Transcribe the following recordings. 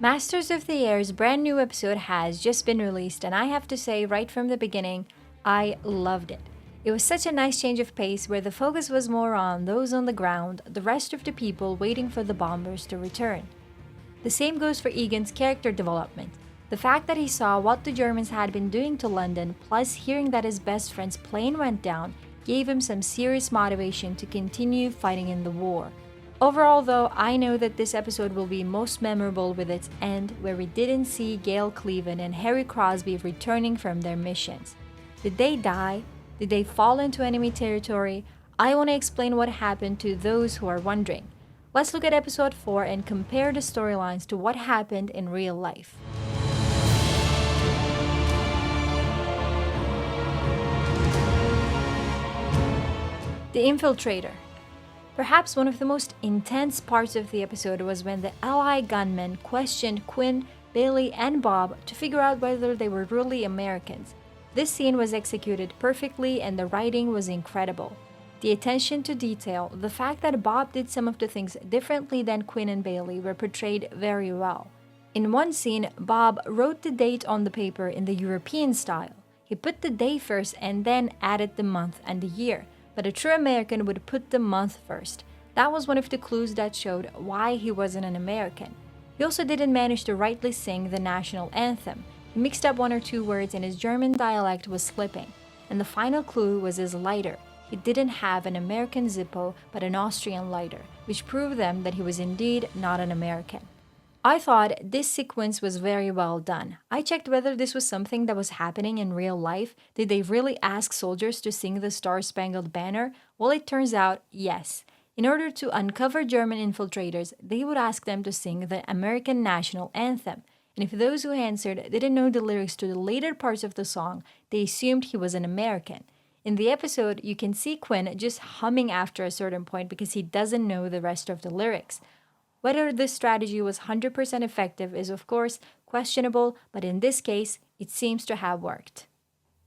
Masters of the Air's brand new episode has just been released, and I have to say, right from the beginning, I loved it. It was such a nice change of pace where the focus was more on those on the ground, the rest of the people waiting for the bombers to return. The same goes for Egan's character development. The fact that he saw what the Germans had been doing to London, plus hearing that his best friend's plane went down, gave him some serious motivation to continue fighting in the war. Overall though, I know that this episode will be most memorable with its end, where we didn't see Gail Cleven and Harry Crosby returning from their missions. Did they die? Did they fall into enemy territory? I want to explain what happened to those who are wondering. Let's look at episode 4 and compare the storylines to what happened in real life. The Infiltrator. Perhaps one of the most intense parts of the episode was when the Ally gunmen questioned Quinn, Bailey, and Bob to figure out whether they were really Americans. This scene was executed perfectly and the writing was incredible. The attention to detail, the fact that Bob did some of the things differently than Quinn and Bailey were portrayed very well. In one scene, Bob wrote the date on the paper in the European style. He put the day first and then added the month and the year. But a true American would put the month first. That was one of the clues that showed why he wasn't an American. He also didn't manage to rightly sing the national anthem. He mixed up one or two words and his German dialect was slipping. And the final clue was his lighter. He didn't have an American Zippo but an Austrian lighter, which proved them that he was indeed not an American. I thought this sequence was very well done. I checked whether this was something that was happening in real life. Did they really ask soldiers to sing the Star-Spangled Banner? Well, it turns out, yes. In order to uncover German infiltrators, they would ask them to sing the American national anthem. And if those who answered didn't know the lyrics to the later parts of the song, they assumed he was an American. In the episode, you can see Quinn just humming after a certain point because he doesn't know the rest of the lyrics. Whether this strategy was 100% effective is of course questionable, but in this case, it seems to have worked.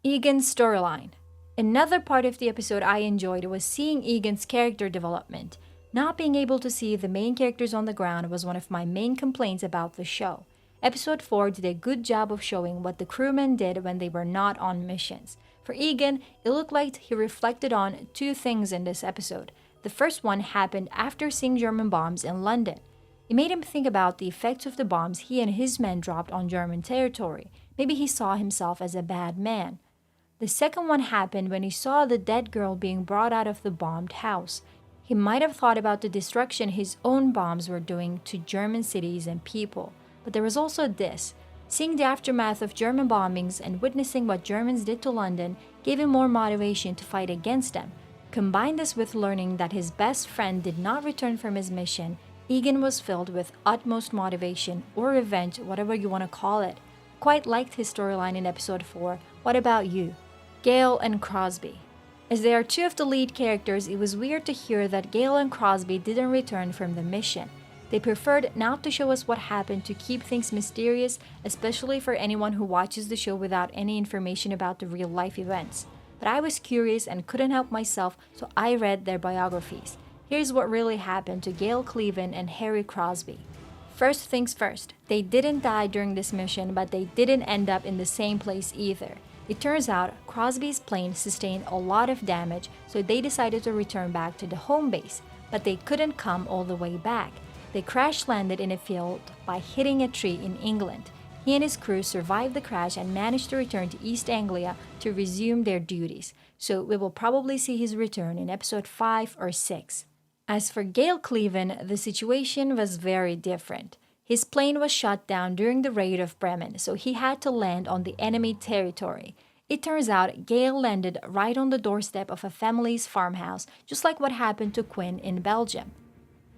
Egan's storyline. Another part of the episode I enjoyed was seeing Egan's character development. Not being able to see the main characters on the ground was one of my main complaints about the show. Episode 4 did a good job of showing what the crewmen did when they were not on missions. For Egan, it looked like he reflected on two things in this episode. The first one happened after seeing German bombs in London. It made him think about the effects of the bombs he and his men dropped on German territory. Maybe he saw himself as a bad man. The second one happened when he saw the dead girl being brought out of the bombed house. He might have thought about the destruction his own bombs were doing to German cities and people. But there was also this. Seeing the aftermath of German bombings and witnessing what Germans did to London gave him more motivation to fight against them. Combine this with learning that his best friend did not return from his mission, Egan was filled with utmost motivation, or revenge, whatever you want to call it. Quite liked his storyline in episode 4. What about you? Gale and Crosby. As they are two of the lead characters, it was weird to hear that Gale and Crosby didn't return from the mission. They preferred not to show us what happened to keep things mysterious, especially for anyone who watches the show without any information about the real-life events. But I was curious and couldn't help myself, so I read their biographies. Here's what really happened to Gail Cleven and Harry Crosby. First things first, they didn't die during this mission, but they didn't end up in the same place either. It turns out Crosby's plane sustained a lot of damage, so they decided to return back to the home base, but they couldn't come all the way back. They crash-landed in a field by hitting a tree in England. He and his crew survived the crash and managed to return to East Anglia to resume their duties, so we will probably see his return in episode 5 or 6. As for Gail Cleven, the situation was very different. His plane was shot down during the raid of Bremen, so he had to land on the enemy territory. It turns out Gail landed right on the doorstep of a family's farmhouse, just like what happened to Quinn in Belgium.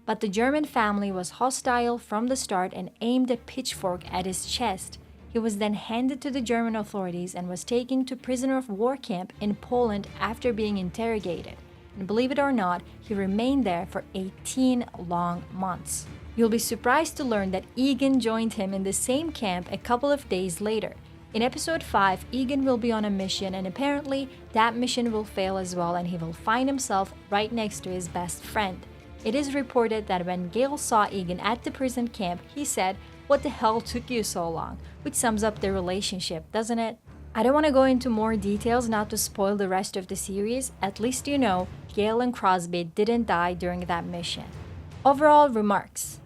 But the German family was hostile from the start and aimed a pitchfork at his chest. He was then handed to the German authorities and was taken to prisoner of war camp in Poland after being interrogated. And believe it or not, he remained there for 18 long months. You'll be surprised to learn that Egan joined him in the same camp a couple of days later. In episode 5, Egan will be on a mission and apparently that mission will fail as well and he will find himself right next to his best friend. It is reported that when Gale saw Egan at the prison camp, he said, "What the hell took you so long?" Which sums up their relationship, doesn't it? I don't want to go into more details not to spoil the rest of the series. At least you know Gale and Crosby didn't die during that mission. Overall remarks.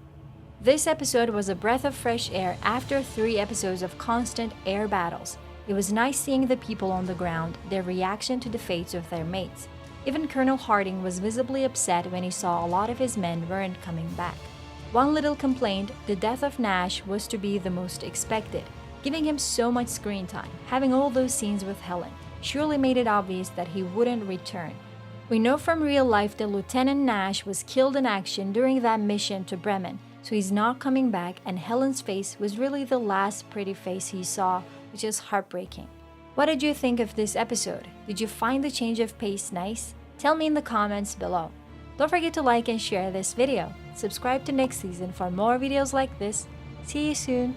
This episode was a breath of fresh air after 3 episodes of constant air battles. It was nice seeing the people on the ground, their reaction to the fates of their mates. Even Colonel Harding was visibly upset when he saw a lot of his men weren't coming back. One little complaint, the death of Nash was to be the most expected, giving him so much screen time. Having all those scenes with Helen surely made it obvious that he wouldn't return. We know from real life that Lieutenant Nash was killed in action during that mission to Bremen, so he's not coming back, and Helen's face was really the last pretty face he saw, which is heartbreaking. What did you think of this episode? Did you find the change of pace nice? Tell me in the comments below. Don't forget to like and share this video. Subscribe to next season for more videos like this. See you soon!